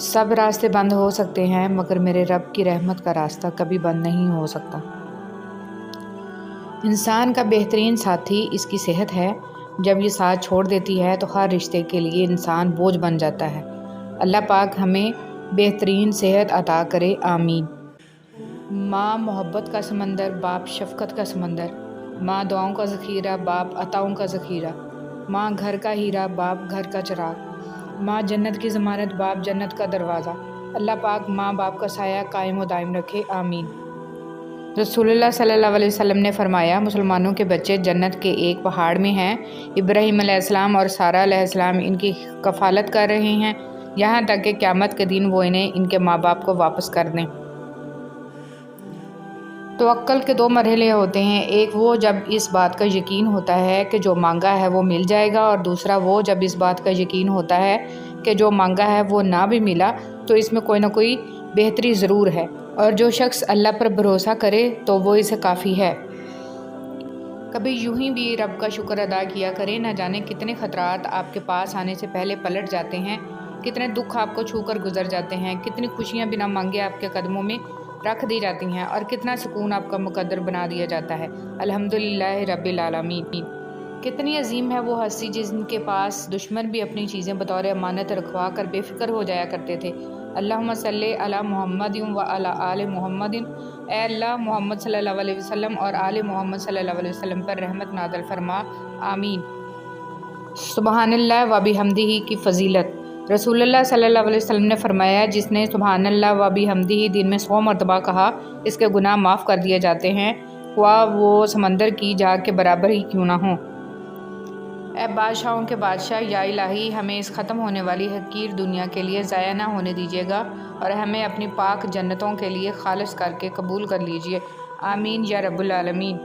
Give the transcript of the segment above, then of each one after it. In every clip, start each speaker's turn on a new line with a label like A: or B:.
A: سب راستے بند ہو سکتے ہیں مگر میرے رب کی رحمت کا راستہ کبھی بند نہیں ہو سکتا۔ انسان کا بہترین ساتھی اس کی صحت ہے۔ جب یہ ساتھ چھوڑ دیتی ہے تو ہر رشتے کے لیے انسان بوجھ بن جاتا ہے۔ اللہ پاک ہمیں بہترین صحت عطا کرے، آمین۔ ماں محبت کا سمندر، باپ شفقت کا سمندر، ماں دعاؤں کا ذخیرہ، باپ عطاؤں کا ذخیرہ، ماں گھر کا ہیرا، باپ گھر کا چراغ، ماں جنت کی ضمانت، باپ جنت کا دروازہ۔ اللہ پاک ماں باپ کا سایہ قائم و دائم رکھے، آمین۔ رسول اللہ صلی اللہ علیہ وسلم نے فرمایا، مسلمانوں کے بچے جنت کے ایک پہاڑ میں ہیں۔ ابراہیم علیہ السلام اور سارہ علیہ السلام ان کی کفالت کر رہے ہیں یہاں تک کہ قیامت کے دن وہ انہیں ان کے ماں باپ کو واپس کر دیں۔ توکل کے دو مرحلے ہوتے ہیں، ایک وہ جب اس بات کا یقین ہوتا ہے کہ جو مانگا ہے وہ مل جائے گا، اور دوسرا وہ جب اس بات کا یقین ہوتا ہے کہ جو مانگا ہے وہ نہ بھی ملا تو اس میں کوئی نہ کوئی بہتری ضرور ہے، اور جو شخص اللہ پر بھروسہ کرے تو وہ اسے کافی ہے۔ کبھی یوں ہی بھی رب کا شکر ادا کیا کریں، نہ جانے کتنے خطرات آپ کے پاس آنے سے پہلے پلٹ جاتے ہیں، کتنے دکھ آپ کو چھو کر گزر جاتے ہیں، کتنی خوشیاں بنا مانگے آپ کے قدموں میں رکھ دی جاتی ہیں، اور کتنا سکون آپ کا مقدر بنا دیا جاتا ہے۔ الحمدللہ رب العالمین۔ کتنی عظیم ہے وہ ہستی جس کے پاس دشمن بھی اپنی چیزیں بطور امانت رکھوا کر بے فکر ہو جایا کرتے تھے۔ اللہم صلی علی محمد و علی آل محمد۔ اے اللہ محمد صلی اللہ علیہ وسلم اور آل محمد صلی اللہ علیہ وسلم پر رحمت نازل فرما، آمین۔ سبحان اللہ و بحمدہ کی فضیلت۔ رسول اللہ صلی اللہ علیہ وسلم نے فرمایا، جس نے سبحان اللہ و بحمدہ دن میں 100 مرتبہ کہا، اس کے گناہ معاف کر دیے جاتے ہیں، خواہ وہ سمندر کی جھاگ کے برابر ہی کیوں نہ ہوں۔ اے بادشاہوں کے بادشاہ، یا الہی ہمیں اس ختم ہونے والی حقیر دنیا کے لیے ضائع نہ ہونے دیجیے گا، اور ہمیں اپنی پاک جنتوں کے لیے خالص کر کے قبول کر لیجیے، آمین یا رب العالمین۔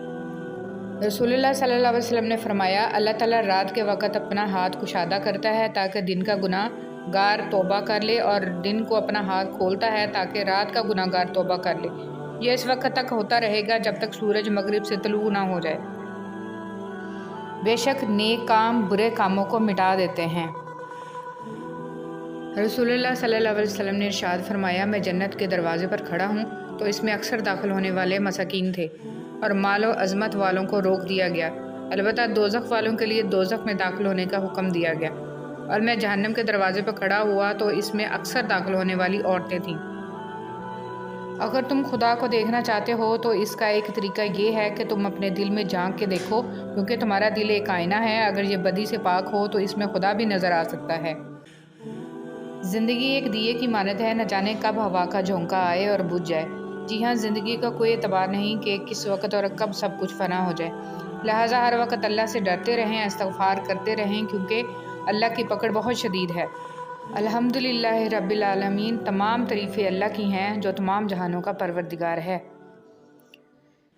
A: رسول اللہ صلی اللہ علیہ وسلم نے فرمایا، اللہ تعالیٰ رات کے وقت اپنا ہاتھ کشادہ کرتا ہے تاکہ دن کا گناہ گار توبہ کر لے، اور دن کو اپنا ہاتھ کھولتا ہے تاکہ رات کا گناہ گار توبہ کر لے۔ یہ اس وقت تک ہوتا رہے گا جب تک سورج مغرب سے طلوع نہ ہو جائے۔ بے شک نیک کام برے کاموں کو مٹا دیتے ہیں۔ رسول اللہ صلی اللہ علیہ وسلم نے ارشاد فرمایا، میں جنت کے دروازے پر کھڑا ہوں تو اس میں اکثر داخل ہونے والے مساکین تھے، اور مال و عظمت والوں کو روک دیا گیا، البتہ دوزخ والوں کے لیے دوزخ میں داخل ہونے کا حکم دیا گیا، اور میں جہنم کے دروازے پر کھڑا ہوا تو اس میں اکثر داخل ہونے والی عورتیں تھیں۔ اگر تم خدا کو دیکھنا چاہتے ہو تو اس کا ایک طریقہ یہ ہے کہ تم اپنے دل میں جھانک کے دیکھو، کیونکہ تمہارا دل ایک آئینہ ہے، اگر یہ بدی سے پاک ہو تو اس میں خدا بھی نظر آ سکتا ہے۔ زندگی ایک دیے کی مانند ہے، نہ جانے کب ہوا کا جھونکا آئے اور بجھ جائے۔ جی ہاں، زندگی کا کوئی اعتبار نہیں کہ کس وقت اور کب سب کچھ فنا ہو جائے، لہٰذا ہر وقت اللہ سے ڈرتے رہیں، استغفار کرتے رہیں، کیونکہ اللہ کی پکڑ بہت شدید ہے۔ الحمدللہ رب العالمین۔ تمام تعریفیں اللہ کی ہیں جو تمام جہانوں کا پروردگار ہے۔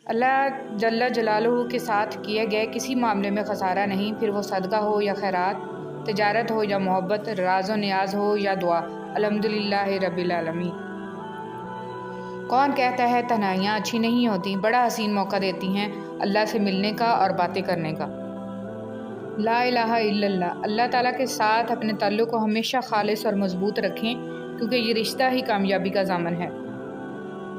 A: اللہ جل جلالہ کے ساتھ کیے گئے کسی معاملے میں خسارہ نہیں، پھر وہ صدقہ ہو یا خیرات، تجارت ہو یا محبت، راز و نیاز ہو یا دعا۔ الحمدللہ رب العالمین۔ کون کہتا ہے تنہائیاں اچھی نہیں ہوتی، بڑا حسین موقع دیتی ہیں اللہ سے ملنے کا اور باتیں کرنے کا۔ لا الہ الا اللہ۔ اللہ تعالیٰ کے ساتھ اپنے تعلق کو ہمیشہ خالص اور مضبوط رکھیں، کیونکہ یہ رشتہ ہی کامیابی کا ضامن ہے۔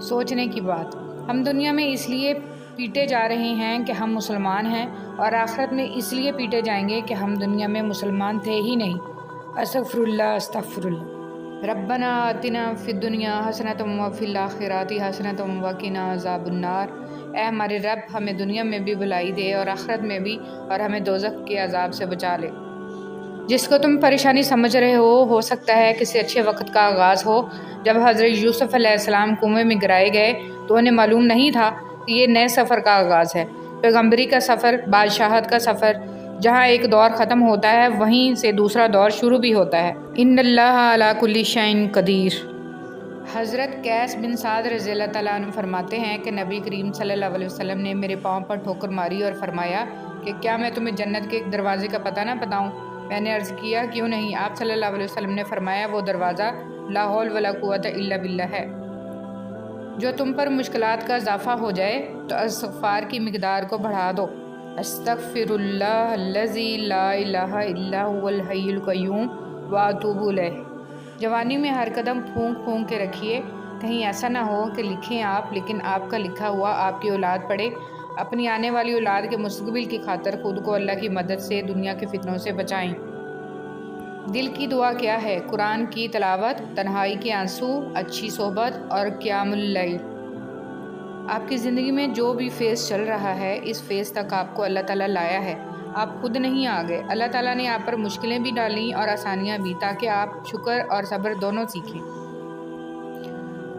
A: سوچنے کی بات، ہم دنیا میں اس لیے پیٹے جا رہے ہیں کہ ہم مسلمان ہیں، اور آخرت میں اس لیے پیٹے جائیں گے کہ ہم دنیا میں مسلمان تھے ہی نہیں۔ استغفر اللہ، استغفر اللہ۔ ربنا آتنا فی الدنیا حسنۃ وفی الآخرۃ حسنۃ وقنا عذاب النار۔ اے ہمارے رب، ہمیں دنیا میں بھی بھلائی دے اور آخرت میں بھی، اور ہمیں دوزخ کے عذاب سے بچا لے۔ جس کو تم پریشانی سمجھ رہے ہو سکتا ہے کسی اچھے وقت کا آغاز ہو۔ جب حضرت یوسف علیہ السلام کنویں میں گرائے گئے تو انہیں معلوم نہیں تھا کہ یہ نئے سفر کا آغاز ہے، پیغمبری کا سفر، بادشاہت کا سفر۔ جہاں ایک دور ختم ہوتا ہے وہیں سے دوسرا دور شروع بھی ہوتا ہے۔ ان اللہ علی کل شیء قدیر۔ حضرت قیس بن سعد رضی اللہ تعالیٰ عنہ فرماتے ہیں کہ نبی کریم صلی اللہ علیہ وسلم نے میرے پاؤں پر ٹھوکر ماری اور فرمایا کہ کیا میں تمہیں جنت کے ایک دروازے کا پتہ نہ بتاؤں؟ میں نے عرض کیا کیوں نہیں؟ آپ صلی اللہ علیہ وسلم نے فرمایا وہ دروازہ لا حول ولا قوت الا باللہ ہے۔ جو تم پر مشکلات کا اضافہ ہو جائے تو استغفار کی مقدار کو بڑھا دو۔ استغفر اللہ الذی لا الہ الا هو الحی القیوم واتوب الیہ۔ جوانی میں ہر قدم پھونک پھونک کے رکھیے، کہیں ایسا نہ ہو کہ لکھیں آپ لیکن آپ کا لکھا ہوا آپ کی اولاد پڑھے۔ اپنی آنے والی اولاد کے مستقبل کی خاطر خود کو اللہ کی مدد سے دنیا کے فتنوں سے بچائیں۔ دل کی دعا کیا ہے؟ قرآن کی تلاوت، تنہائی کے آنسو، اچھی صحبت اور قیام اللیل۔ آپ کی زندگی میں جو بھی فیز چل رہا ہے، اس فیز تک آپ کو اللہ تعالیٰ لایا ہے، آپ خود نہیں آ گئے۔ اللہ تعالیٰ نے آپ پر مشکلیں بھی ڈالیں اور آسانیاں بھی، تاکہ آپ شکر اور صبر دونوں سیکھیں۔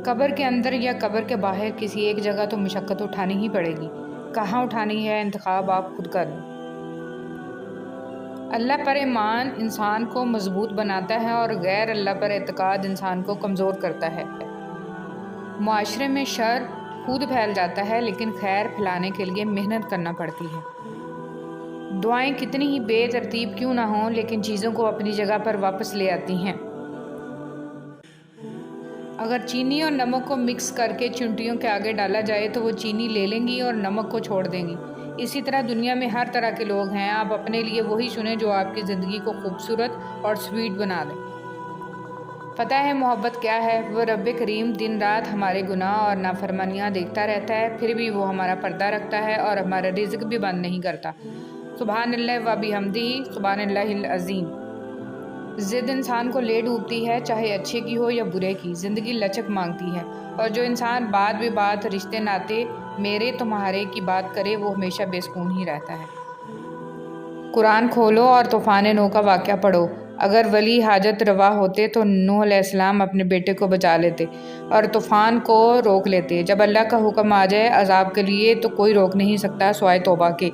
A: قبر کے اندر یا قبر کے باہر کسی ایک جگہ تو مشقت اٹھانی ہی پڑے گی، کہاں اٹھانی ہے انتخاب آپ خود کر لیں۔ اللہ پر ایمان انسان کو مضبوط بناتا ہے اور غیر اللہ پر اعتقاد انسان کو کمزور کرتا ہے۔ معاشرے میں شر خود پھیل جاتا ہے لیکن خیر پھیلانے کے لیے محنت کرنا پڑتی ہے۔ دعائیں کتنی ہی بے ترتیب کیوں نہ ہوں لیکن چیزوں کو اپنی جگہ پر واپس لے آتی ہیں۔ اگر چینی اور نمک کو مکس کر کے چونٹیوں کے آگے ڈالا جائے تو وہ چینی لے لیں گی اور نمک کو چھوڑ دیں گی۔ اسی طرح دنیا میں ہر طرح کے لوگ ہیں، آپ اپنے لیے وہی چنیں جو آپ کی زندگی کو خوبصورت اور سویٹ بنا دیں۔ پتہ ہے محبت کیا ہے؟ وہ رب کریم دن رات ہمارے گناہ اور نافرمانیاں دیکھتا رہتا ہے، پھر بھی وہ ہمارا پردہ رکھتا ہے اور ہمارا رزق بھی بند نہیں کرتا۔ سبحان اللہ و بحمدہ، سبحان اللہ العظیم۔ ضد انسان کو لے ڈوبتی ہے، چاہے اچھے کی ہو یا برے کی۔ زندگی لچک مانگتی ہے، اور جو انسان بات بے بات رشتے ناطے میرے تمہارے کی بات کرے وہ ہمیشہ بے سکون ہی رہتا ہے۔ قرآن کھولو اور طوفان نوح کا واقعہ پڑھو۔ اگر ولی حاجت روا ہوتے تو نوح علیہ السلام اپنے بیٹے کو بچا لیتے اور طوفان کو روک لیتے۔ جب اللہ کا حکم آ جائے عذاب کے لیے تو کوئی روک نہیں سکتا سوائے توبہ کے۔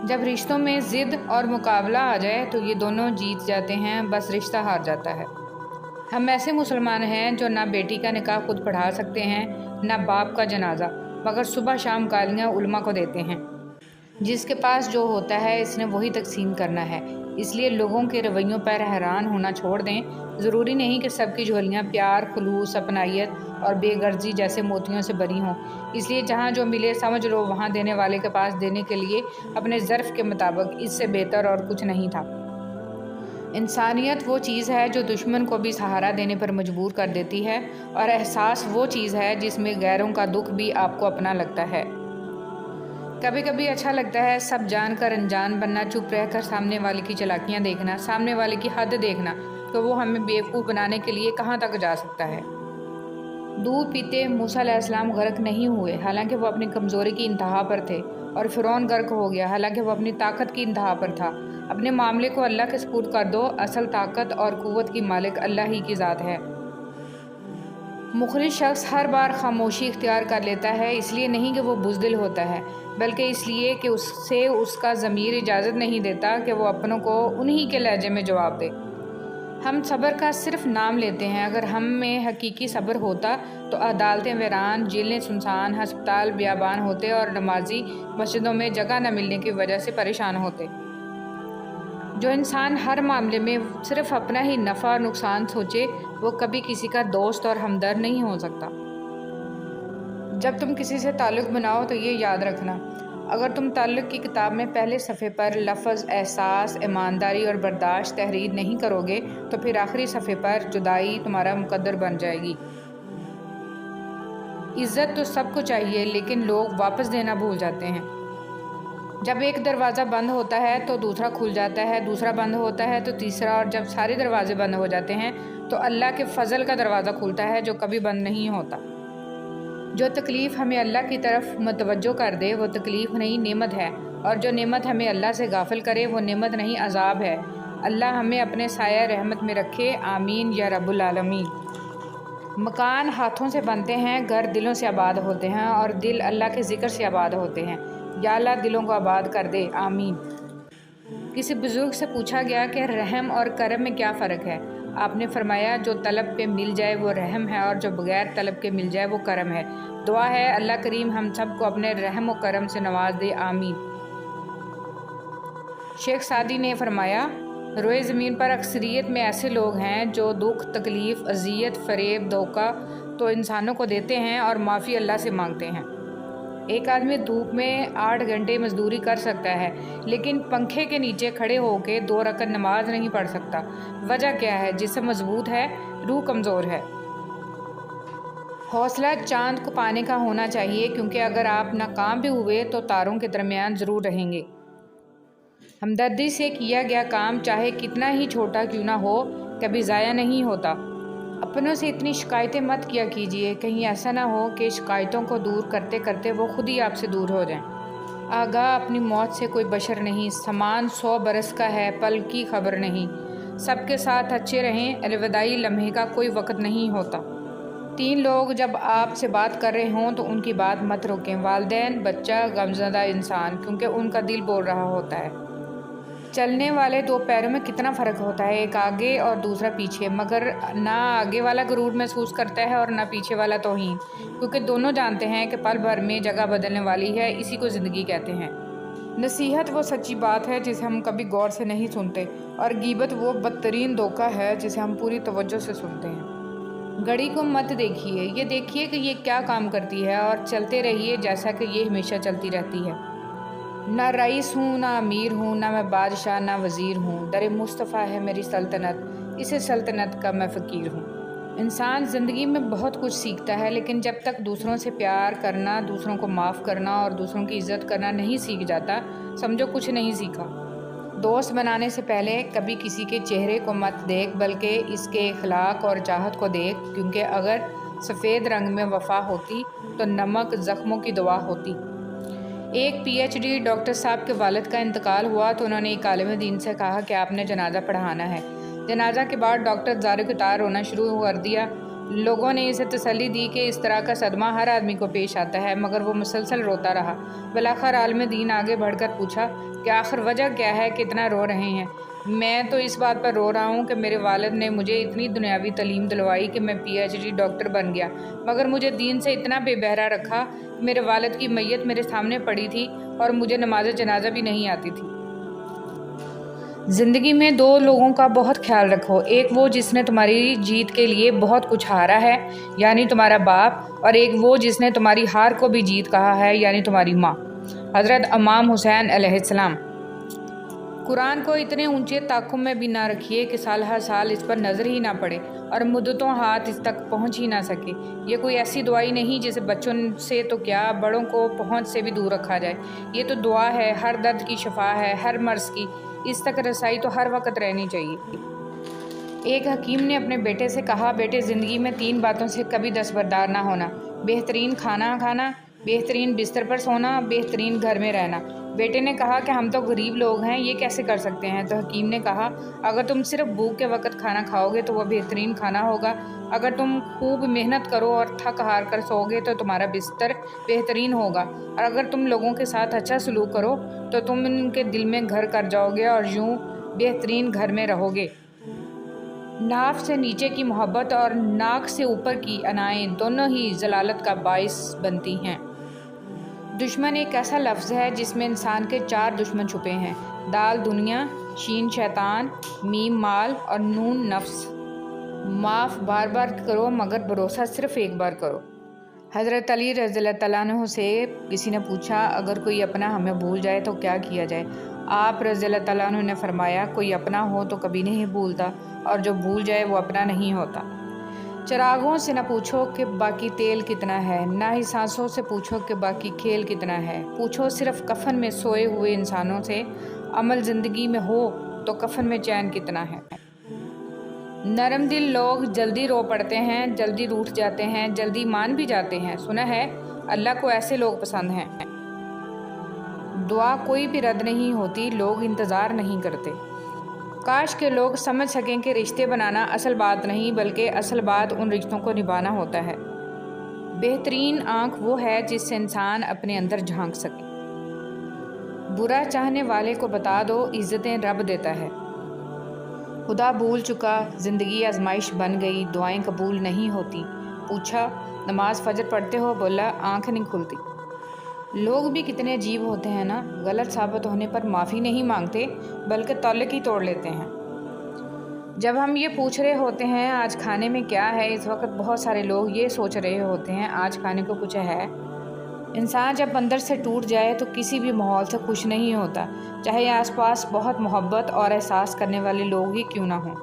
A: جب رشتوں میں ضد اور مقابلہ آ جائے تو یہ دونوں جیت جاتے ہیں، بس رشتہ ہار جاتا ہے۔ ہم ایسے مسلمان ہیں جو نہ بیٹی کا نکاح خود پڑھا سکتے ہیں، نہ باپ کا جنازہ، مگر صبح شام گالیاں علماء کو دیتے ہیں۔ جس کے پاس جو ہوتا ہے اس نے وہی تقسیم کرنا ہے، اس لیے لوگوں کے رویوں پر حیران ہونا چھوڑ دیں۔ ضروری نہیں کہ سب کی جھولیاں پیار، خلوص، اپنائیت اور بے غرضی جیسے موتیوں سے بری ہوں، اس لیے جہاں جو ملے سمجھ لو وہاں دینے والے کے پاس دینے کے لیے اپنے ظرف کے مطابق اس سے بہتر اور کچھ نہیں تھا۔ انسانیت وہ چیز ہے جو دشمن کو بھی سہارا دینے پر مجبور کر دیتی ہے، اور احساس وہ چیز ہے جس میں غیروں کا دکھ بھی آپ کو اپنا لگتا ہے۔ کبھی کبھی اچھا لگتا ہے سب جان کر انجان بننا، چپ رہ کر سامنے والے کی چالاکیاں دیکھنا، سامنے والے کی حد دیکھنا کہ وہ ہمیں بیوقوف بنانے کے لیے کہاں تک جا سکتا ہے۔ دودھ پیتے موسیٰ علیہ السلام غرق نہیں ہوئے، حالانکہ وہ اپنی کمزوری کی انتہا پر تھے، اور فرعون غرق ہو گیا، حالانکہ وہ اپنی طاقت کی انتہا پر تھا۔ اپنے معاملے کو اللہ کے سپرد کر دو، اصل طاقت اور قوت کی مالک اللہ ہی کی ذات ہے۔ مخلص شخص ہر بار خاموشی اختیار کر لیتا ہے، اس لیے نہیں کہ وہ بزدل ہوتا ہے، بلکہ اس لیے کہ اس کا ضمیر اجازت نہیں دیتا کہ وہ اپنوں کو انہی کے لہجے میں جواب دے۔ ہم صبر کا صرف نام لیتے ہیں، اگر ہم میں حقیقی صبر ہوتا تو عدالتیں ویران، جیلیں سنسان، ہسپتال بیابان ہوتے اور نمازی مسجدوں میں جگہ نہ ملنے کی وجہ سے پریشان ہوتے۔ جو انسان ہر معاملے میں صرف اپنا ہی نفع اور نقصان سوچے وہ کبھی کسی کا دوست اور ہمدرد نہیں ہو سکتا۔ جب تم کسی سے تعلق بناؤ تو یہ یاد رکھنا، اگر تم تعلق کی کتاب میں پہلے صفحے پر لفظ احساس، ایمانداری اور برداشت تحریر نہیں کرو گے تو پھر آخری صفحے پر جدائی تمہارا مقدر بن جائے گی۔ عزت تو سب کو چاہیے لیکن لوگ واپس دینا بھول جاتے ہیں۔ جب ایک دروازہ بند ہوتا ہے تو دوسرا کھل جاتا ہے، دوسرا بند ہوتا ہے تو تیسرا، اور جب سارے دروازے بند ہو جاتے ہیں تو اللہ کے فضل کا دروازہ کھلتا ہے جو کبھی بند نہیں ہوتا۔ جو تکلیف ہمیں اللہ کی طرف متوجہ کر دے وہ تکلیف نہیں نعمت ہے، اور جو نعمت ہمیں اللہ سے غافل کرے وہ نعمت نہیں عذاب ہے۔ اللہ ہمیں اپنے سایہ رحمت میں رکھے، آمین یا رب العالمین۔ مکان ہاتھوں سے بنتے ہیں، گھر دلوں سے آباد ہوتے ہیں، اور دل اللہ کے ذکر سے آباد ہوتے ہیں۔ یا اللہ دلوں کو آباد کر دے، آمین۔ کسی بزرگ سے پوچھا گیا کہ رحم اور کرم میں کیا فرق ہے؟ آپ نے فرمایا جو طلب پہ مل جائے وہ رحم ہے، اور جو بغیر طلب کے مل جائے وہ کرم ہے۔ دعا ہے اللہ کریم ہم سب کو اپنے رحم و کرم سے نواز دے، آمین۔ شیخ سعدی نے فرمایا روئے زمین پر اکثریت میں ایسے لوگ ہیں جو دکھ، تکلیف، اذیت، فریب، دھوکہ تو انسانوں کو دیتے ہیں اور معافی اللہ سے مانگتے ہیں۔ ایک آدمی دھوپ میں 8 گھنٹے مزدوری کر سکتا ہے لیکن پنکھے کے نیچے کھڑے ہو کے 2 رکعت نماز نہیں پڑھ سکتا۔ وجہ کیا ہے؟ جسم مضبوط ہے، روح کمزور ہے۔ حوصلہ چاند کو پانے کا ہونا چاہیے، کیونکہ اگر آپ ناکام بھی ہوئے تو تاروں کے درمیان ضرور رہیں گے۔ ہمدردی سے کیا گیا کام چاہے کتنا ہی چھوٹا کیوں نہ ہو، کبھی ضائع نہیں ہوتا۔ اپنوں سے اتنی شکایتیں مت کیا کیجیے، کہیں ایسا نہ ہو کہ شکایتوں کو دور کرتے کرتے وہ خود ہی آپ سے دور ہو جائیں۔ آگاہ اپنی موت سے کوئی بشر نہیں، سامان 100 برس کا ہے، پل کی خبر نہیں۔ سب کے ساتھ اچھے رہیں، الوداعی لمحے کا کوئی وقت نہیں ہوتا۔ 3 لوگ جب آپ سے بات کر رہے ہوں تو ان کی بات مت روکیں، والدین، بچہ، غمزدہ انسان، کیونکہ ان کا دل بول رہا ہوتا ہے۔ چلنے والے 2 پیروں میں کتنا فرق ہوتا ہے، ایک آگے اور دوسرا پیچھے، مگر نہ آگے والا غرور محسوس کرتا ہے اور نہ پیچھے والا توہین، کیونکہ دونوں جانتے ہیں کہ پل بھر میں جگہ بدلنے والی ہے۔ اسی کو زندگی کہتے ہیں۔ نصیحت وہ سچی بات ہے جسے ہم کبھی غور سے نہیں سنتے، اور غیبت وہ بدترین دھوکہ ہے جسے ہم پوری توجہ سے سنتے ہیں۔ گھڑی کو مت دیکھیے، یہ دیکھیے کہ یہ کیا کام کرتی ہے، اور چلتے رہیے جیسا کہ یہ ہمیشہ چلتی رہتی ہے۔ نہ رئیس ہوں، نہ امیر ہوں، نہ میں بادشاہ، نہ وزیر ہوں، در مصطفیٰ ہے میری سلطنت، اسے سلطنت کا میں فقیر ہوں۔ انسان زندگی میں بہت کچھ سیکھتا ہے، لیکن جب تک دوسروں سے پیار کرنا، دوسروں کو معاف کرنا اور دوسروں کی عزت کرنا نہیں سیکھ جاتا، سمجھو کچھ نہیں سیکھا۔ دوست بنانے سے پہلے کبھی کسی کے چہرے کو مت دیکھ، بلکہ اس کے اخلاق اور چاہت کو دیکھ، کیونکہ اگر سفید رنگ میں وفا ہوتی تو نمک زخموں کی دوا ہوتی۔ ایک پی ایچ ڈی ڈاکٹر صاحب کے والد کا انتقال ہوا تو انہوں نے ایک عالم دین سے کہا کہ آپ نے جنازہ پڑھانا ہے۔ جنازہ کے بعد ڈاکٹر زارق تار رونا شروع کر دیا۔ لوگوں نے اسے تسلی دی کہ اس طرح کا صدمہ ہر آدمی کو پیش آتا ہے، مگر وہ مسلسل روتا رہا۔ بالآخر عالم دین آگے بڑھ کر پوچھا کہ آخر وجہ کیا ہے کہ اتنا رو رہے ہیں؟ میں تو اس بات پر رو رہا ہوں کہ میرے والد نے مجھے اتنی دنیاوی تعلیم دلوائی کہ میں پی ایچ ڈی ڈاکٹر بن گیا، مگر مجھے دین سے اتنا بے بہرا رکھا کہ میرے والد کی میت میرے سامنے پڑی تھی اور مجھے نماز جنازہ بھی نہیں آتی تھی۔ زندگی میں 2 لوگوں کا بہت خیال رکھو، ایک وہ جس نے تمہاری جیت کے لیے بہت کچھ ہارا ہے، یعنی تمہارا باپ، اور ایک وہ جس نے تمہاری ہار کو بھی جیت کہا ہے، یعنی تمہاری ماں۔ حضرت امام حسین علیہ السلام۔ قرآن کو اتنے اونچے طاقم میں بھی نہ رکھیے کہ سال ہر سال اس پر نظر ہی نہ پڑے اور مدتوں ہاتھ اس تک پہنچ ہی نہ سکے۔ یہ کوئی ایسی دعائی نہیں جسے بچوں سے تو کیا بڑوں کو پہنچ سے بھی دور رکھا جائے۔ یہ تو دعا ہے، ہر درد کی شفا ہے، ہر مرض کی۔ اس تک رسائی تو ہر وقت رہنی چاہیے۔ ایک حکیم نے اپنے بیٹے سے کہا، بیٹے زندگی میں 3 باتوں سے کبھی دستبردار نہ ہونا: بہترین کھانا کھانا، بہترین بستر پر سونا، بہترین گھر میں رہنا۔ بیٹے نے کہا کہ ہم تو غریب لوگ ہیں، یہ کیسے کر سکتے ہیں؟ تو حکیم نے کہا، اگر تم صرف بھوک کے وقت کھانا کھاؤ گے تو وہ بہترین کھانا ہوگا، اگر تم خوب محنت کرو اور تھک ہار کر سو گے تو تمہارا بستر بہترین ہوگا، اور اگر تم لوگوں کے ساتھ اچھا سلوک کرو تو تم ان کے دل میں گھر کر جاؤ گے اور یوں بہترین گھر میں رہو گے۔ ناف سے نیچے کی محبت اور ناک سے اوپر کی انائیں دونوں ہی ضلالت کا باعث بنتی ہیں۔ دشمن ایک ایسا لفظ ہے جس میں انسان کے 4 دشمن چھپے ہیں: دال دنیا، شین شیطان، میم مال اور نون نفس۔ معاف بار بار کرو مگر بھروسہ صرف ایک بار کرو۔ حضرت علی رضی اللہ تعالیٰ عنہ سے کسی نے پوچھا، اگر کوئی اپنا ہمیں بھول جائے تو کیا کیا جائے؟ آپ رضی اللہ تعالیٰ عنہ نے فرمایا، کوئی اپنا ہو تو کبھی نہیں بھولتا، اور جو بھول جائے وہ اپنا نہیں ہوتا۔ چراغوں سے نہ پوچھو کہ باقی تیل کتنا ہے، نہ ہی سانسوں سے پوچھو کہ باقی کھیل کتنا ہے۔ پوچھو صرف کفن میں سوئے ہوئے انسانوں سے، عمل زندگی میں ہو تو کفن میں چین کتنا ہے۔ نرم دل لوگ جلدی رو پڑتے ہیں، جلدی روٹھ جاتے ہیں، جلدی مان بھی جاتے ہیں۔ سنا ہے اللہ کو ایسے لوگ پسند ہیں۔ دعا کوئی بھی رد نہیں ہوتی، لوگ انتظار نہیں کرتے۔ کاش کہ لوگ سمجھ سکیں کہ رشتے بنانا اصل بات نہیں، بلکہ اصل بات ان رشتوں کو نبھانا ہوتا ہے۔ بہترین آنکھ وہ ہے جس سے انسان اپنے اندر جھانک سکے۔ برا چاہنے والے کو بتا دو، عزتیں رب دیتا ہے۔ خدا بھول چکا، زندگی آزمائش بن گئی، دعائیں قبول نہیں ہوتی۔ پوچھا، نماز فجر پڑھتے ہو؟ بولا، آنکھ نہیں کھلتی۔ لوگ بھی کتنے عجیب ہوتے ہیں نا، غلط ثابت ہونے پر معافی نہیں مانگتے بلکہ تعلق ہی توڑ لیتے ہیں۔ جب ہم یہ پوچھ رہے ہوتے ہیں آج کھانے میں کیا ہے، اس وقت بہت سارے لوگ یہ سوچ رہے ہوتے ہیں آج کھانے کو کچھ ہے۔ انسان جب اندر سے ٹوٹ جائے تو کسی بھی ماحول سے خوش نہیں ہوتا، چاہے آس پاس بہت محبت اور احساس کرنے والے لوگ ہی کیوں نہ ہوں۔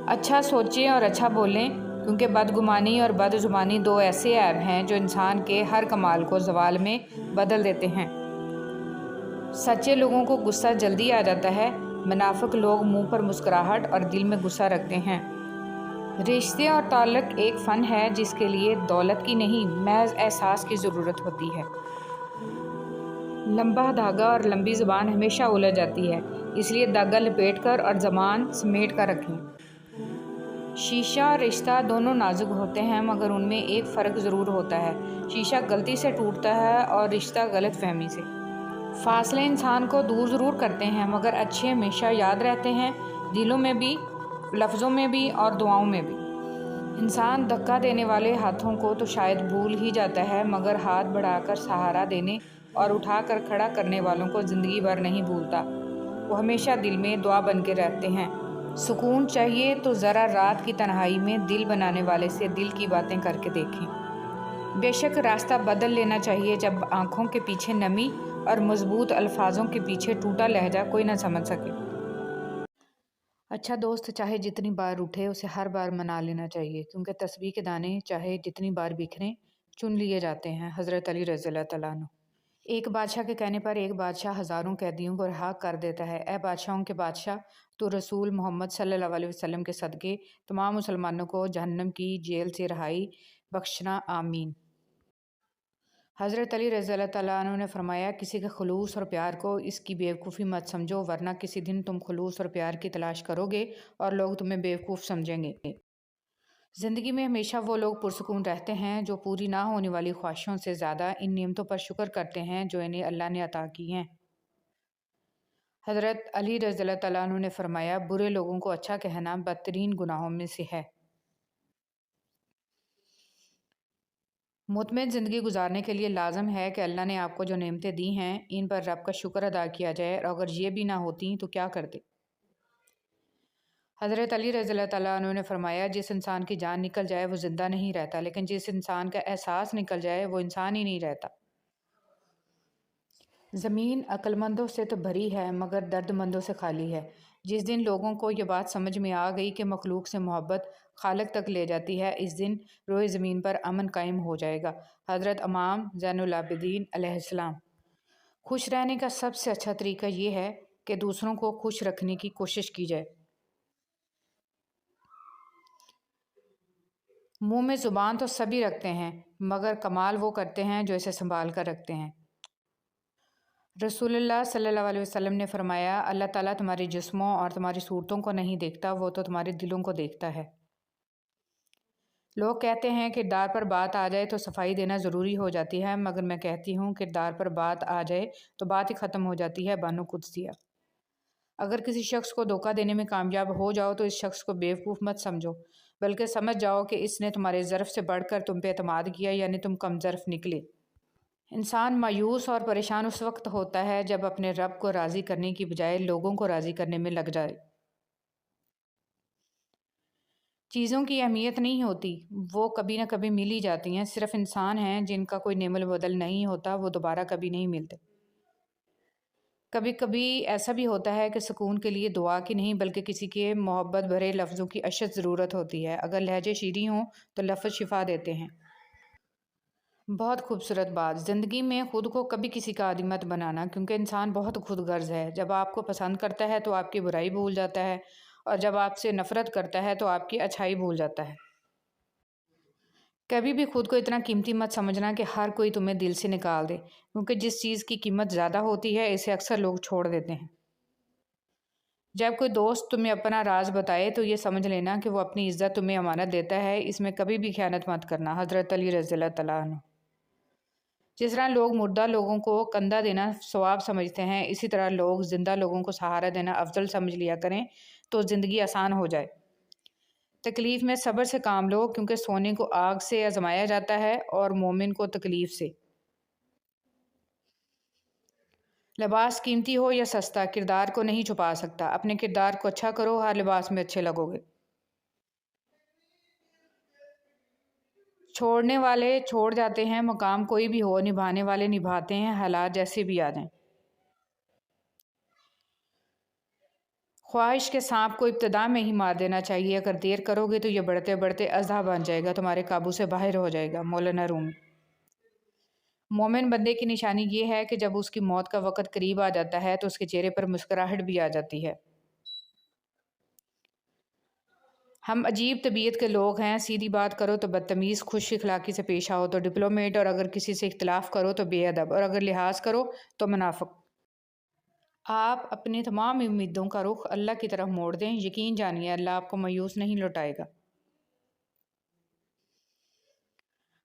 A: اچھا سوچیں اور اچھا بولیں، کیونکہ بدگمانی اور بد زبانی دو ایسے عیب ہیں جو انسان کے ہر کمال کو زوال میں بدل دیتے ہیں۔ سچے لوگوں کو غصہ جلدی آ جاتا ہے، منافق لوگ منہ پر مسکراہٹ اور دل میں غصہ رکھتے ہیں۔ رشتے اور تعلق ایک فن ہے جس کے لیے دولت کی نہیں، محض احساس کی ضرورت ہوتی ہے۔ لمبا دھاگا اور لمبی زبان ہمیشہ الجھ جاتی ہے، اس لیے دھاگا لپیٹ کر اور زبان سمیٹ کر رکھیں۔ شیشہ اور رشتہ دونوں نازک ہوتے ہیں، مگر ان میں ایک فرق ضرور ہوتا ہے۔ شیشہ غلطی سے ٹوٹتا ہے اور رشتہ غلط فہمی سے۔ فاصلے انسان کو دور ضرور کرتے ہیں، مگر اچھے ہمیشہ یاد رہتے ہیں، دلوں میں بھی، لفظوں میں بھی اور دعاؤں میں بھی۔ انسان دھکا دینے والے ہاتھوں کو تو شاید بھول ہی جاتا ہے، مگر ہاتھ بڑھا کر سہارا دینے اور اٹھا کر کھڑا کرنے والوں کو زندگی بھر نہیں بھولتا، وہ ہمیشہ دل میں دعا بن کے رہتے ہیں۔ سکون چاہیے تو ذرا رات کی تنہائی میں دل بنانے والے سے دل کی باتیں کر کے دیکھیں۔ بے شک راستہ بدل لینا چاہیے جب آنکھوں کے پیچھے نمی اور مضبوط الفاظوں کے پیچھے ٹوٹا لہجہ کوئی نہ سمجھ سکے۔ اچھا دوست چاہے جتنی بار اٹھے اسے ہر بار منا لینا چاہیے، کیونکہ تسبیح کے دانے چاہے جتنی بار بکھریں چن لیے جاتے ہیں۔ حضرت علی رضی اللہ تعالیٰ عنہ۔ ایک بادشاہ کے کہنے پر ایک بادشاہ ہزاروں قیدیوں کو رہا کر دیتا ہے۔ اے بادشاہوں کے بادشاہ، تو رسول محمد صلی اللہ علیہ وسلم کے صدقے تمام مسلمانوں کو جہنم کی جیل سے رہائی بخشنا، آمین۔ حضرت علی رضی اللہ تعالیٰ عنہ نے فرمایا، کسی کے خلوص اور پیار کو اس کی بیوقوفی مت سمجھو، ورنہ کسی دن تم خلوص اور پیار کی تلاش کرو گے اور لوگ تمہیں بیوقوف سمجھیں گے۔ زندگی میں ہمیشہ وہ لوگ پرسکون رہتے ہیں جو پوری نہ ہونے والی خواہشوں سے زیادہ ان نعمتوں پر شکر کرتے ہیں جو انہیں اللہ نے عطا کی ہیں۔ حضرت علی رضی اللہ تعالیٰ عنہ نے فرمایا، برے لوگوں کو اچھا کہنا بدترین گناہوں میں سے ہے۔ مطمئن زندگی گزارنے کے لیے لازم ہے کہ اللہ نے آپ کو جو نعمتیں دی ہیں ان پر رب کا شکر ادا کیا جائے، اور اگر یہ بھی نہ ہوتی تو کیا کرتے۔ حضرت علی رضی اللہ تعالیٰ عنہ نے فرمایا، جس انسان کی جان نکل جائے وہ زندہ نہیں رہتا، لیکن جس انسان کا احساس نکل جائے وہ انسان ہی نہیں رہتا۔ زمین عقل مندوں سے تو بھری ہے مگر درد مندوں سے خالی ہے۔ جس دن لوگوں کو یہ بات سمجھ میں آ گئی کہ مخلوق سے محبت خالق تک لے جاتی ہے، اس دن روئے زمین پر امن قائم ہو جائے گا۔ حضرت امام زین العابدین علیہ السلام۔ خوش رہنے کا سب سے اچھا طریقہ یہ ہے کہ دوسروں کو خوش رکھنے کی کوشش کی جائے۔ منہ میں زبان تو سبھی رکھتے ہیں، مگر کمال وہ کرتے ہیں جو اسے سنبھال کر رکھتے ہیں۔ رسول اللہ صلی اللہ علیہ وسلم نے فرمایا، اللہ تعالیٰ تمہارے جسموں اور تمہاری صورتوں کو نہیں دیکھتا، وہ تو تمہارے دلوں کو دیکھتا ہے۔ لوگ کہتے ہیں کردار پر بات آ جائے تو صفائی دینا ضروری ہو جاتی ہے، مگر میں کہتی ہوں کردار پر بات آ جائے تو بات ہی ختم ہو جاتی ہے۔ بانو قدسیہ۔ اگر کسی شخص کو دھوکہ دینے میں کامیاب ہو جاؤ تو اس شخص کو بیوقوف مت سمجھو، بلکہ سمجھ جاؤ کہ اس نے تمہارے ظرف سے بڑھ کر تم پہ اعتماد کیا، یعنی تم کم ظرف نکلے۔ انسان مایوس اور پریشان اس وقت ہوتا ہے جب اپنے رب کو راضی کرنے کی بجائے لوگوں کو راضی کرنے میں لگ جائے۔ چیزوں کی اہمیت نہیں ہوتی، وہ کبھی نہ کبھی مل ہی جاتی ہیں، صرف انسان ہیں جن کا کوئی نعم البدل نہیں ہوتا، وہ دوبارہ کبھی نہیں ملتے۔ کبھی کبھی ایسا بھی ہوتا ہے کہ سکون کے لیے دعا کی نہیں بلکہ کسی کے محبت بھرے لفظوں کی اشد ضرورت ہوتی ہے۔ اگر لہجے شیریں ہوں تو لفظ شفا دیتے ہیں۔ بہت خوبصورت بات، زندگی میں خود کو کبھی کسی کا عادی مت بنانا، کیونکہ انسان بہت خود غرض ہے۔ جب آپ کو پسند کرتا ہے تو آپ کی برائی بھول جاتا ہے، اور جب آپ سے نفرت کرتا ہے تو آپ کی اچھائی بھول جاتا ہے۔ کبھی بھی خود کو اتنا قیمتی مت سمجھنا کہ ہر کوئی تمہیں دل سے نکال دے، کیونکہ جس چیز کی قیمت زیادہ ہوتی ہے اسے اکثر لوگ چھوڑ دیتے ہیں۔ جب کوئی دوست تمہیں اپنا راز بتائے تو یہ سمجھ لینا کہ وہ اپنی عزت تمہیں امانت دیتا ہے، اس میں کبھی بھی خیانت مت کرنا۔ حضرت علی رضی اللہ تعالیٰ عنہ۔ جس طرح لوگ مردہ لوگوں کو کندھا دینا ثواب سمجھتے ہیں، اسی طرح لوگ زندہ لوگوں کو سہارا دینا افضل سمجھ لیا کریں تو زندگی آسان ہو جائے۔ تکلیف میں صبر سے کام لو، کیونکہ سونے کو آگ سے آزمایا جاتا ہے اور مومن کو تکلیف سے۔ لباس قیمتی ہو یا سستا کردار کو نہیں چھپا سکتا، اپنے کردار کو اچھا کرو، ہر لباس میں اچھے لگو گے۔ چھوڑنے والے چھوڑ جاتے ہیں، مقام کوئی بھی ہو، نبھانے والے نبھاتے ہیں، حالات جیسے بھی آ جائیں۔ خواہش کے سانپ کو ابتدا میں ہی مار دینا چاہیے، اگر دیر کرو گے تو یہ بڑھتے بڑھتے اژدہا بن جائے گا، تمہارے قابو سے باہر ہو جائے گا۔ مولانا رومی۔ مومن بندے کی نشانی یہ ہے کہ جب اس کی موت کا وقت قریب آ جاتا ہے تو اس کے چہرے پر مسکراہٹ بھی آ جاتی ہے۔ ہم عجیب طبیعت کے لوگ ہیں، سیدھی بات کرو تو بدتمیز، خوش اخلاقی سے پیش آؤ تو ڈپلومیٹ، اور اگر کسی سے اختلاف کرو تو بے ادب، اور اگر لحاظ کرو تو منافق۔ آپ اپنی تمام امیدوں کا رخ اللہ کی طرف موڑ دیں، یقین جانیے اللہ آپ کو مایوس نہیں لوٹائے گا۔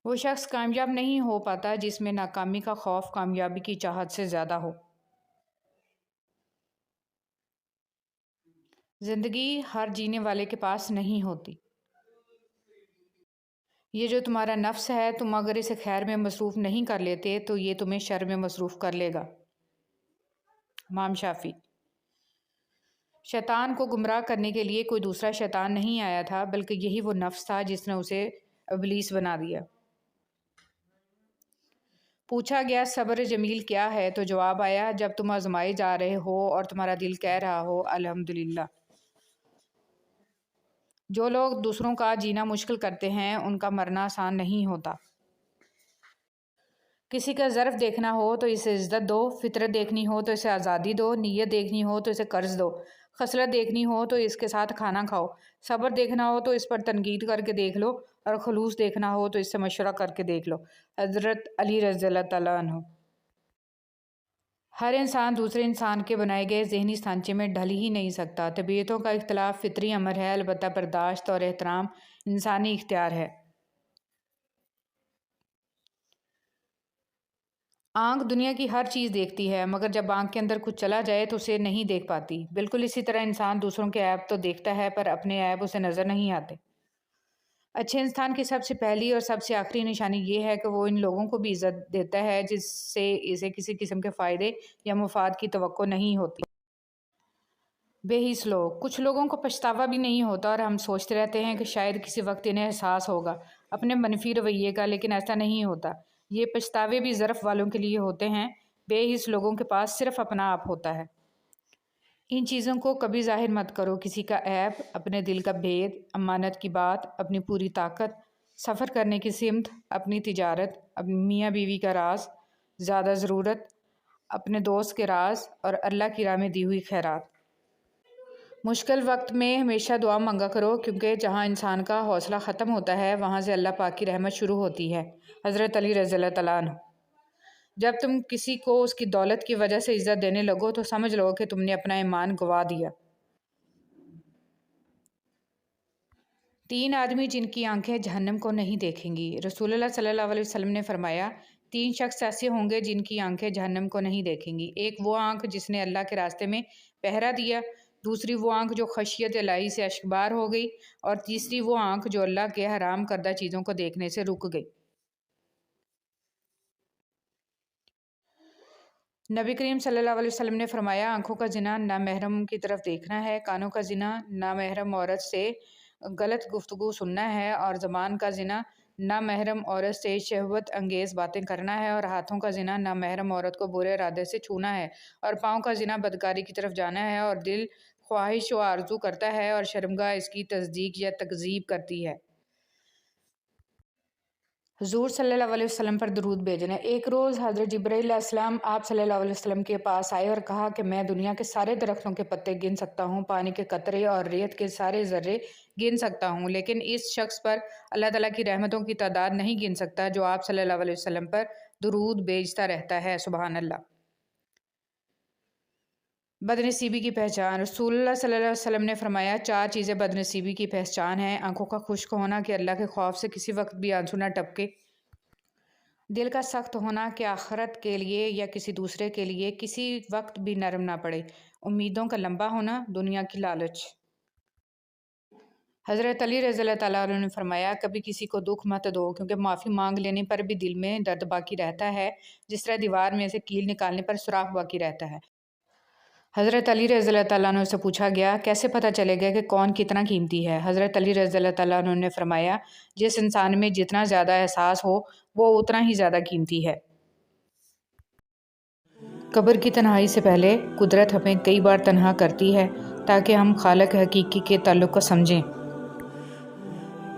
A: وہ شخص کامیاب نہیں ہو پاتا جس میں ناکامی کا خوف کامیابی کی چاہت سے زیادہ ہو۔ زندگی ہر جینے والے کے پاس نہیں ہوتی۔ یہ جو تمہارا نفس ہے، تم اگر اسے خیر میں مصروف نہیں کر لیتے تو یہ تمہیں شر میں مصروف کر لے گا۔ امام شافعی۔ شیطان کو گمراہ کرنے کے لیے کوئی دوسرا شیطان نہیں آیا تھا، بلکہ یہی وہ نفس تھا جس نے اسے ابلیس بنا دیا۔ پوچھا گیا صبر جمیل کیا ہے تو جواب آیا، جب تم آزمائے جا رہے ہو اور تمہارا دل کہہ رہا ہو الحمدللہ۔ جو لوگ دوسروں کا جینا مشکل کرتے ہیں ان کا مرنا آسان نہیں ہوتا۔ کسی کا ظرف دیکھنا ہو تو اسے عزت دو، فطرت دیکھنی ہو تو اسے آزادی دو، نیت دیکھنی ہو تو اسے قرض دو، خصلت دیکھنی ہو تو اس کے ساتھ کھانا کھاؤ، صبر دیکھنا ہو تو اس پر تنقید کر کے دیکھ لو، اور خلوص دیکھنا ہو تو اس سے مشورہ کر کے دیکھ لو۔ حضرت علی رضی اللہ تعالیٰ عنہ۔ ہر انسان دوسرے انسان کے بنائے گئے ذہنی سانچے میں ڈھل ہی نہیں سکتا۔ طبیعتوں کا اختلاف فطری امر ہے، البتہ برداشت اور احترام انسانی اختیار ہے۔ آنکھ دنیا کی ہر چیز دیکھتی ہے، مگر جب آنکھ کے اندر کچھ چلا جائے تو اسے نہیں دیکھ پاتی۔ بالکل اسی طرح انسان دوسروں کے عیب تو دیکھتا ہے پر اپنے عیب اسے نظر نہیں آتے۔ اچھے انسان کی سب سے پہلی اور سب سے آخری نشانی یہ ہے کہ وہ ان لوگوں کو بھی عزت دیتا ہے جس سے اسے کسی قسم کے فائدے یا مفاد کی توقع نہیں ہوتی۔ بے حس لوگ۔ کچھ لوگوں کو پچھتاوا بھی نہیں ہوتا اور ہم سوچتے رہتے ہیں کہ شاید کسی وقت انہیں احساس ہوگا اپنے منفی رویے کا، لیکن ایسا نہیں ہوتا۔ یہ پچھتاوے بھی ظرف والوں کے لیے ہوتے ہیں، بے حس لوگوں کے پاس صرف اپنا آپ ہوتا ہے۔ ان چیزوں کو کبھی ظاہر مت کرو، کسی کا عیب، اپنے دل کا بھید، امانت کی بات، اپنی پوری طاقت، سفر کرنے کی سمت، اپنی تجارت، اپنی میاں بیوی کا راز، زیادہ ضرورت، اپنے دوست کے راز، اور اللہ کی راہ میں دی ہوئی خیرات۔ مشکل وقت میں ہمیشہ دعا مانگا کرو، کیونکہ جہاں انسان کا حوصلہ ختم ہوتا ہے وہاں سے اللہ پاک کی رحمت شروع ہوتی ہے۔ حضرت علی رضی اللہ تعالیٰ عنہ۔ جب تم کسی کو اس کی دولت کی وجہ سے عزت دینے لگو تو سمجھ لو کہ تم نے اپنا ایمان گنوا دیا۔ 3 آدمی جن کی آنکھیں جہنم کو نہیں دیکھیں گی۔ رسول اللہ صلی اللہ علیہ وسلم نے فرمایا، 3 شخص ایسے ہوں گے جن کی آنکھیں جہنم کو نہیں دیکھیں گی۔ ایک وہ آنکھ جس نے اللہ کے راستے میں پہرا دیا، دوسری وہ آنکھ جو خشیت الہی سے اشکبار ہو گئی، اور تیسری وہ آنکھ جو اللہ کے حرام کردہ چیزوں کو دیکھنے سے رک گئی۔ نبی کریم صلی اللہ علیہ وسلم نے فرمایا، آنکھوں کا زنا نامحرم کی طرف دیکھنا ہے، کانوں کا زنا نامحرم عورت سے غلط گفتگو سننا ہے، اور زبان کا زنا نامحرم عورت سے شہوت انگیز باتیں کرنا ہے، اور ہاتھوں کا زنا نامحرم عورت کو برے ارادے سے چھونا ہے، اور پاؤں کا زنا بدکاری کی طرف جانا ہے، اور دل خواہش و آرزو کرتا ہے، اور شرمگاہ اس کی تصدیق یا تکذیب کرتی ہے۔ حضور صلی اللہ علیہ وسلم پر درود بھیجنا۔ ایک روز حضرت جبرائیل علیہ السلام آپ صلی اللہ علیہ وسلم کے پاس آئے اور کہا کہ میں دنیا کے سارے درختوں کے پتے گن سکتا ہوں، پانی کے قطرے اور ریت کے سارے ذرے گن سکتا ہوں، لیکن اس شخص پر اللہ تعالیٰ کی رحمتوں کی تعداد نہیں گن سکتا جو آپ صلی اللہ علیہ وسلم پر درود بھیجتا رہتا ہے۔ سبحان اللہ۔ بدنصیبی کی پہچان۔ رسول اللہ صلی اللہ علیہ وسلم نے فرمایا، 4 چیزیں بدنصیبی کی پہچان ہیں: آنکھوں کا خشک ہونا کہ اللہ کے خوف سے کسی وقت بھی آنسو نہ ٹپکے، دل کا سخت ہونا کہ آخرت کے لیے یا کسی دوسرے کے لیے کسی وقت بھی نرم نہ پڑے، امیدوں کا لمبا ہونا، دنیا کی لالچ۔ حضرت علی رضی اللہ تعالیٰ عنہ نے فرمایا، کبھی کسی کو دکھ مت دو، کیونکہ معافی مانگ لینے پر بھی دل میں درد باقی رہتا ہے، جس طرح دیوار میں سے کیل نکالنے پر سوراخ باقی رہتا ہے۔ حضرت علی رضی اللہ تعالیٰ عنہ سے پوچھا گیا کیسے پتہ چلے گا کہ کون کتنا قیمتی ہے؟ حضرت علی رضی اللہ تعالیٰ عنہ نے فرمایا جس انسان میں جتنا زیادہ احساس ہو وہ اتنا ہی زیادہ قیمتی ہے۔ قبر کی تنہائی سے پہلے قدرت ہمیں کئی بار تنہا کرتی ہے تاکہ ہم خالق حقیقی کے تعلق کو سمجھیں۔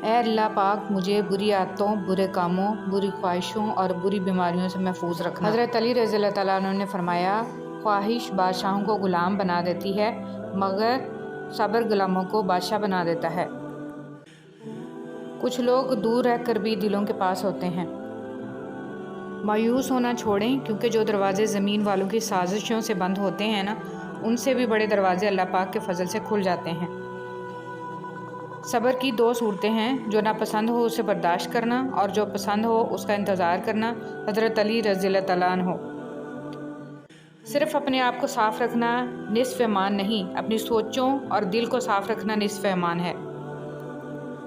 A: اے اللہ پاک مجھے بری عادتوں، برے کاموں، بری خواہشوں اور بری بیماریوں سے محفوظ رکھنا۔ حضرت علی رضی اللہ تعالیٰ عنہ نے فرمایا خواہش بادشاہوں کو غلام بنا دیتی ہے مگر صبر غلاموں کو بادشاہ بنا دیتا ہے۔ کچھ لوگ دور رہ کر بھی دلوں کے پاس ہوتے ہیں۔ مایوس ہونا چھوڑیں کیونکہ جو دروازے زمین والوں کی سازشوں سے بند ہوتے ہیں نا ان سے بھی بڑے دروازے اللہ پاک کے فضل سے کھل جاتے ہیں۔ صبر کی دو صورتیں ہیں، جو ناپسند ہو اسے برداشت کرنا اور جو پسند ہو اس کا انتظار کرنا۔ حضرت علی رضی اللہ تعالیٰ عنہ۔ صرف اپنے آپ کو صاف رکھنا نصف ایمان نہیں، اپنی سوچوں اور دل کو صاف رکھنا نصف ایمان ہے۔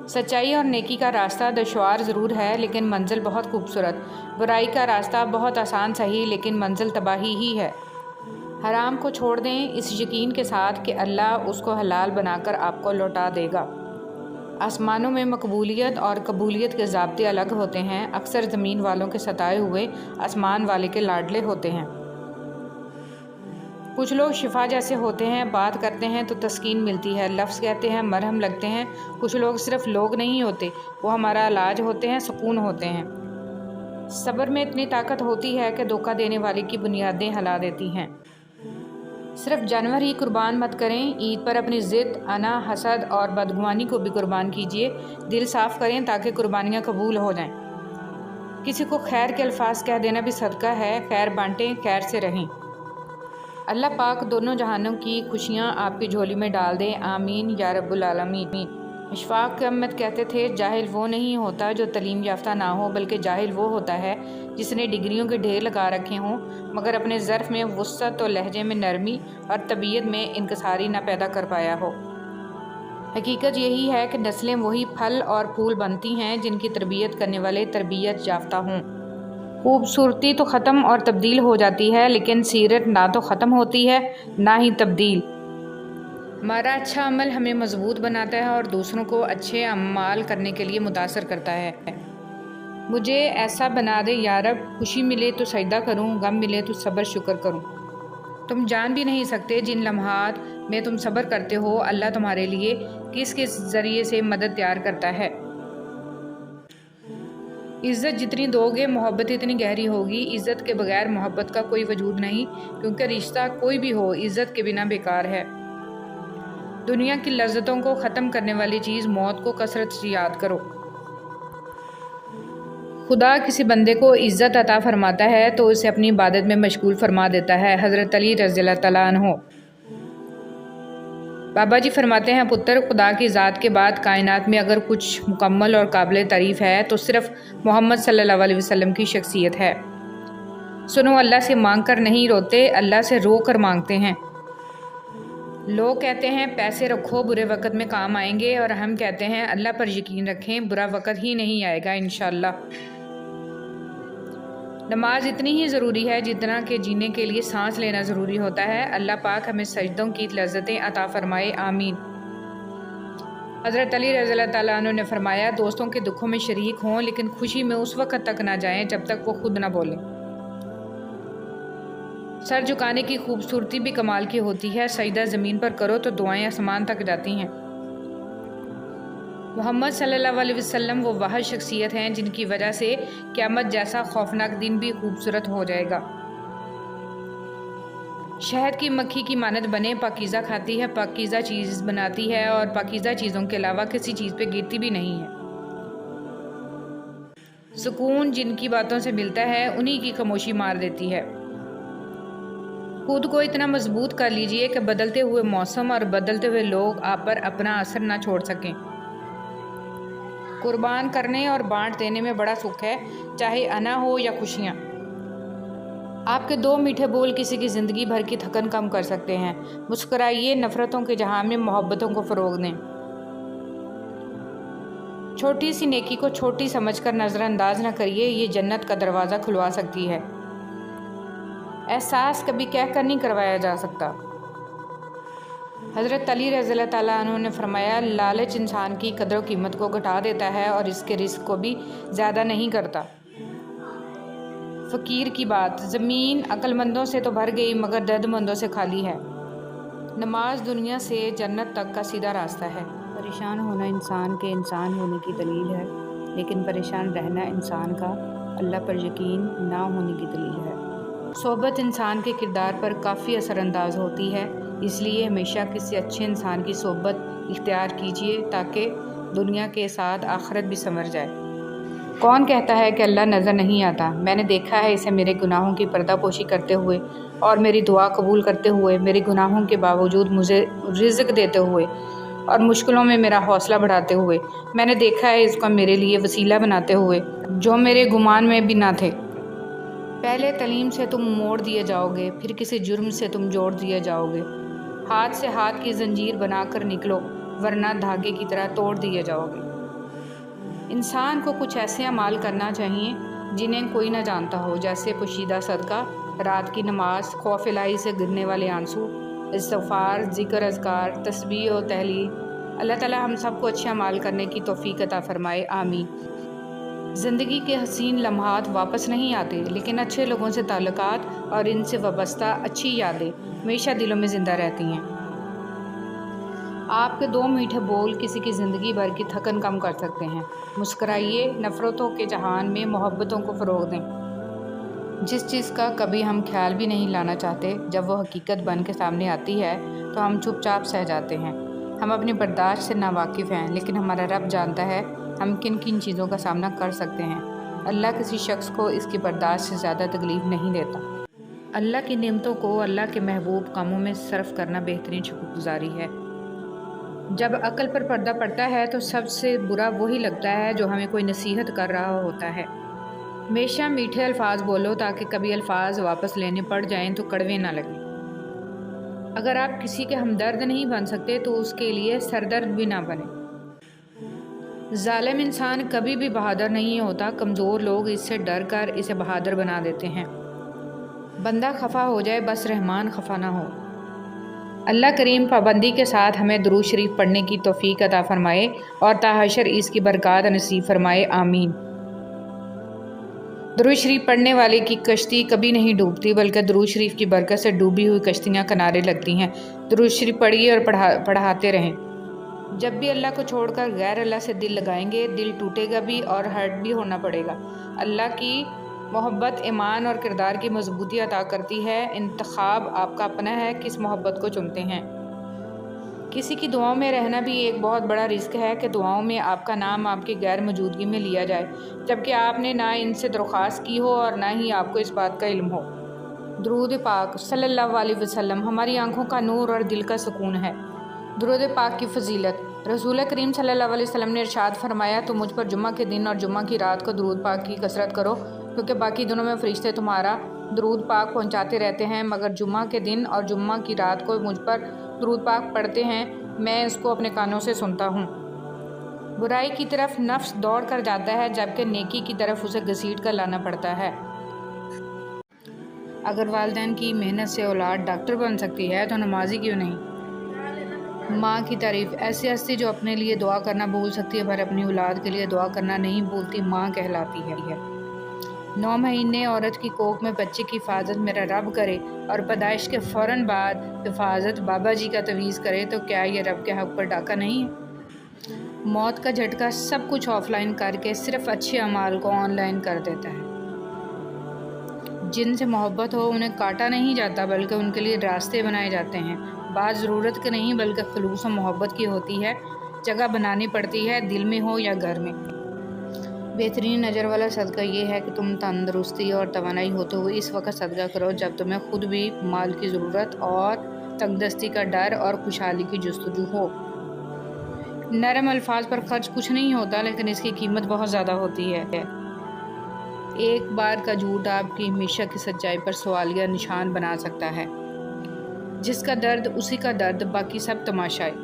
A: سچائی اور نیکی کا راستہ دشوار ضرور ہے لیکن منزل بہت خوبصورت، برائی کا راستہ بہت آسان صحیح لیکن منزل تباہی ہی ہے۔ حرام کو چھوڑ دیں اس یقین کے ساتھ کہ اللہ اس کو حلال بنا کر آپ کو لوٹا دے گا۔ آسمانوں میں مقبولیت اور قبولیت کے ضابطے الگ ہوتے ہیں، اکثر زمین والوں کے ستائے ہوئے آسمان والے کے لاڈلے ہوتے ہیں۔ کچھ لوگ شفا جیسے ہوتے ہیں، بات کرتے ہیں تو تسکین ملتی ہے، لفظ کہتے ہیں مرہم لگتے ہیں۔ کچھ لوگ صرف لوگ نہیں ہوتے، وہ ہمارا علاج ہوتے ہیں، سکون ہوتے ہیں۔ صبر میں اتنی طاقت ہوتی ہے کہ دھوکہ دینے والے کی بنیادیں ہلا دیتی ہیں۔ صرف جانور ہی قربان مت کریں، عید پر اپنی ضد، انا، حسد اور بدگمانی کو بھی قربان کیجیے۔ دل صاف کریں تاکہ قربانیاں قبول ہو جائیں۔ کسی کو خیر کے الفاظ کہہ دینا بھی صدقہ ہے، خیر بانٹیں، خیر سے رہیں۔ اللہ پاک دونوں جہانوں کی خوشیاں آپ کی جھولی میں ڈال دے، آمین یا رب العالمین۔ اشفاق احمد کہتے تھے جاہل وہ نہیں ہوتا جو تعلیم یافتہ نہ ہو، بلکہ جاہل وہ ہوتا ہے جس نے ڈگریوں کے ڈھیر لگا رکھے ہوں مگر اپنے ظرف میں وسعت و لہجے میں نرمی اور طبیعت میں انکساری نہ پیدا کر پایا ہو۔ حقیقت یہی ہے کہ نسلیں وہی پھل اور پھول بنتی ہیں جن کی تربیت کرنے والے تربیت یافتہ ہوں۔ خوبصورتی تو ختم اور تبدیل ہو جاتی ہے لیکن سیرت نہ تو ختم ہوتی ہے نہ ہی تبدیل۔ ہمارا اچھا عمل ہمیں مضبوط بناتا ہے اور دوسروں کو اچھے اعمال کرنے کے لیے متاثر کرتا ہے۔ مجھے ایسا بنا دے یا رب، خوشی ملے تو سجدہ کروں، غم ملے تو صبر شکر کروں۔ تم جان بھی نہیں سکتے جن لمحات میں تم صبر کرتے ہو اللہ تمہارے لیے کس کس ذریعے سے مدد تیار کرتا ہے۔ عزت جتنی دو گے محبت اتنی گہری ہوگی۔ عزت کے بغیر محبت کا کوئی وجود نہیں، کیونکہ رشتہ کوئی بھی ہو عزت کے بنا بیکار ہے۔ دنیا کی لذتوں کو ختم کرنے والی چیز موت کو کثرت سے یاد کرو۔ خدا کسی بندے کو عزت عطا فرماتا ہے تو اسے اپنی عبادت میں مشغول فرما دیتا ہے۔ حضرت علی رضی اللہ تعالیٰ عنہ۔ بابا جی فرماتے ہیں پتر، خدا کی ذات کے بعد کائنات میں اگر کچھ مکمل اور قابل تعریف ہے تو صرف محمد صلی اللہ علیہ وسلم کی شخصیت ہے۔ سنو، اللہ سے مانگ کر نہیں روتے، اللہ سے رو کر مانگتے ہیں۔ لوگ کہتے ہیں پیسے رکھو برے وقت میں کام آئیں گے، اور ہم کہتے ہیں اللہ پر یقین رکھیں برا وقت ہی نہیں آئے گا انشاءاللہ۔ نماز اتنی ہی ضروری ہے جتنا کہ جینے کے لیے سانس لینا ضروری ہوتا ہے۔ اللہ پاک ہمیں سجدوں کی لذتیں عطا فرمائے، آمین۔ حضرت علی رضی اللہ تعالیٰ عنہ نے فرمایا دوستوں کے دکھوں میں شریک ہوں لیکن خوشی میں اس وقت تک نہ جائیں جب تک وہ خود نہ بولیں۔ سر جھکانے کی خوبصورتی بھی کمال کی ہوتی ہے، سجدہ زمین پر کرو تو دعائیں آسمان تک جاتی ہیں۔ محمد صلی اللہ علیہ وسلم وہ واحد شخصیت ہیں جن کی وجہ سے قیامت جیسا خوفناک دن بھی خوبصورت ہو جائے گا۔ شہد کی مکھی کی مانند بنے، پاکیزہ کھاتی ہے، پاکیزہ چیز بناتی ہے اور پاکیزہ چیزوں کے علاوہ کسی چیز پہ گرتی بھی نہیں ہے۔ سکون جن کی باتوں سے ملتا ہے انہی کی خاموشی مار دیتی ہے۔ خود کو اتنا مضبوط کر لیجئے کہ بدلتے ہوئے موسم اور بدلتے ہوئے لوگ آپ پر اپنا اثر نہ چھوڑ سکیں۔ قربان کرنے اور بانٹ دینے میں بڑا سکھ ہے، چاہے انا ہو یا خوشیاں۔ آپ کے دو میٹھے بول کسی کی زندگی بھر کی تھکن کم کر سکتے ہیں۔ مسکرائیے، نفرتوں کے جہاں میں محبتوں کو فروغ دیں۔ چھوٹی سی نیکی کو چھوٹی سمجھ کر نظر انداز نہ کریے، یہ جنت کا دروازہ کھلوا سکتی ہے۔ احساس کبھی کہہ کر نہیں کروایا جا سکتا۔ حضرت علی رضی اللہ تعالیٰ عنہ نے فرمایا، لالچ انسان کی قدر و قیمت کو گھٹا دیتا ہے اور اس کے رزق کو بھی زیادہ نہیں کرتا۔ فقیر کی بات، زمین عقل مندوں سے تو بھر گئی مگر درد مندوں سے خالی ہے۔ نماز دنیا سے جنت تک کا سیدھا راستہ ہے۔ پریشان ہونا انسان کے انسان ہونے کی دلیل ہے، لیکن پریشان رہنا انسان کا اللہ پر یقین نہ ہونے کی دلیل ہے۔ صحبت انسان کے کردار پر کافی اثر انداز ہوتی ہے، اس لیے ہمیشہ کسی اچھے انسان کی صحبت اختیار کیجیے تاکہ دنیا کے ساتھ آخرت بھی سنور جائے۔ کون کہتا ہے کہ اللہ نظر نہیں آتا؟ میں نے دیکھا ہے اسے میرے گناہوں کی پردہ پوشی کرتے ہوئے اور میری دعا قبول کرتے ہوئے، میرے گناہوں کے باوجود مجھے رزق دیتے ہوئے اور مشکلوں میں میرا حوصلہ بڑھاتے ہوئے۔ میں نے دیکھا ہے اس کو میرے لیے وسیلہ بناتے ہوئے جو میرے گمان میں بھی نہ تھے۔ پہلے تعلیم سے تم موڑ دیے جاؤ گے، پھر کسی جرم سے تم جوڑ دیے جاؤ گے۔ ہاتھ سے ہاتھ کی زنجیر بنا کر نکلو، ورنہ دھاگے کی طرح توڑ دیے جاؤ گے۔ انسان کو کچھ ایسے اعمال کرنا چاہیے جنہیں کوئی نہ جانتا ہو، جیسے پوشیدہ صدقہ، رات کی نماز، خوف الہی سے گرنے والے آنسو، استغفار، ذکر اذکار، تسبیح و تحلیل۔ اللہ تعالی ہم سب کو اچھے اعمال کرنے کی توفیق عطا فرمائے، آمین۔ زندگی کے حسین لمحات واپس نہیں آتے، لیکن اچھے لوگوں سے تعلقات اور ان سے وابستہ اچھی یادیں ہمیشہ دلوں میں زندہ رہتی ہیں۔ آپ کے 2 میٹھے بول کسی کی زندگی بھر کی تھکن کم کر سکتے ہیں۔ مسکرائیے، نفرتوں کے جہان میں محبتوں کو فروغ دیں۔ جس چیز کا کبھی ہم خیال بھی نہیں لانا چاہتے، جب وہ حقیقت بن کے سامنے آتی ہے تو ہم چپ چاپ سہ جاتے ہیں۔ ہم اپنی برداشت سے ناواقف ہیں، لیکن ہمارا رب جانتا ہے ہم کن کن چیزوں کا سامنا کر سکتے ہیں۔ اللہ کسی شخص کو اس کی برداشت سے زیادہ تکلیف نہیں دیتا۔ اللہ کی نعمتوں کو اللہ کے محبوب کاموں میں صرف کرنا بہترین شکر گزاری ہے۔ جب عقل پر پردہ پڑتا ہے تو سب سے برا وہی لگتا ہے جو ہمیں کوئی نصیحت کر رہا ہوتا ہے۔ ہمیشہ میٹھے الفاظ بولو تاکہ کبھی الفاظ واپس لینے پڑ جائیں تو کڑوے نہ لگیں۔ اگر آپ کسی کے ہمدرد نہیں بن سکتے تو اس کے لیے سردرد بھی نہ بنیں۔ ظالم انسان کبھی بھی بہادر نہیں ہوتا، کمزور لوگ اس سے ڈر کر اسے بہادر بنا دیتے ہیں۔ بندہ خفا ہو جائے بس رحمان خفا نہ ہو۔ اللہ کریم پابندی کے ساتھ ہمیں درود شریف پڑھنے کی توفیق عطا فرمائے اور تا حشر اس کی برکات نصیب فرمائے، آمین۔ درود شریف پڑھنے والے کی کشتی کبھی نہیں ڈوبتی، بلکہ درود شریف کی برکت سے ڈوبی ہوئی کشتیاں کنارے لگتی ہیں۔ درود شریف پڑھیے اور پڑھاتے رہیں۔ جب بھی اللہ کو چھوڑ کر غیر اللہ سے دل لگائیں گے، دل ٹوٹے گا بھی اور ہرٹ بھی ہونا پڑے گا۔ اللہ کی محبت ایمان اور کردار کی مضبوطی عطا کرتی ہے۔ انتخاب آپ کا اپنا ہے، کس محبت کو چنتے ہیں۔ کسی کی دعاؤں میں رہنا بھی ایک بہت بڑا رزق ہے کہ دعاؤں میں آپ کا نام آپ کی غیر موجودگی میں لیا جائے، جبکہ آپ نے نہ ان سے درخواست کی ہو اور نہ ہی آپ کو اس بات کا علم ہو۔ درود پاک صلی اللہ علیہ وسلم ہماری آنکھوں کا نور اور دل کا سکون ہے۔ درود پاک کی فضیلت، رسول کریم صلی اللہ علیہ وسلم نے ارشاد فرمایا، تم مجھ پر جمعہ کے دن اور جمعہ کی رات کو درود پاک کی کثرت کرو، کیونکہ باقی دنوں میں فرشتے تمہارا درود پاک پہنچاتے رہتے ہیں، مگر جمعہ کے دن اور جمعہ کی رات کو مجھ پر درود پاک پڑھتے ہیں، میں اس کو اپنے کانوں سے سنتا ہوں۔ برائی کی طرف نفس دوڑ کر جاتا ہے، جبکہ نیکی کی طرف اسے گھسیٹ کر لانا پڑتا ہے۔ اگر والدین کی محنت سے اولاد ڈاکٹر بن سکتی ہے تو نمازی کیوں نہیں؟ ماں کی تعریف، ایسی ہستی جو اپنے لیے دعا کرنا بھول سکتی ہے پر اپنی اولاد کے لیے دعا کرنا نہیں بھولتی، ماں کہلاتی ہے۔ 9 مہینے عورت کی کوکھ میں بچے کی حفاظت میرا رب کرے اور پیدائش کے فوراً بعد حفاظت بابا جی کا تعویذ کرے تو کیا یہ رب کے حق پر ڈاکہ نہیں ہے؟ موت کا جھٹکا سب کچھ آف لائن کر کے صرف اچھے اعمال کو آن لائن کر دیتا ہے۔ جن سے محبت ہو انہیں کاٹا نہیں جاتا بلکہ ان کے لیے راستے بنائے جاتے ہیں۔ بات ضرورت کی نہیں بلکہ خلوص و محبت کی ہوتی ہے۔ جگہ بنانی پڑتی ہے، دل میں ہو یا گھر میں۔ بہترین نظر والا صدقہ یہ ہے کہ تم تندرستی اور توانائی ہوتے ہوئے اس وقت صدقہ کرو جب تمہیں خود بھی مال کی ضرورت اور تنگ دستی کا ڈر اور خوشحالی کی جستجو ہو۔ نرم الفاظ پر خرچ کچھ نہیں ہوتا، لیکن اس کی قیمت بہت زیادہ ہوتی ہے۔ ایک بار کا جھوٹ آپ کی ہمیشہ کی سچائی پر سوالیہ نشان بنا سکتا ہے۔ جس کا درد اسی کا درد، باقی سب تماشائی۔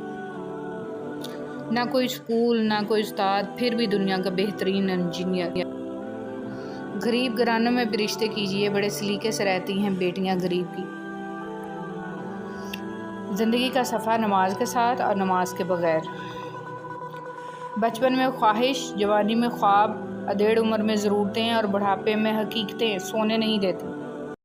A: نہ کوئی سکول، نہ کوئی استاد، پھر بھی دنیا کا بہترین انجینئر۔ غریب گھرانوں میں بھی رشتے کیجیے، بڑے سلیقے سے رہتی ہیں بیٹیاں غریب کی۔ زندگی کا صفحہ نماز کے ساتھ اور نماز کے بغیر۔ بچپن میں خواہش، جوانی میں خواب، ادھیڑ عمر میں ضرورتیں اور بڑھاپے میں حقیقتیں سونے نہیں دیتے۔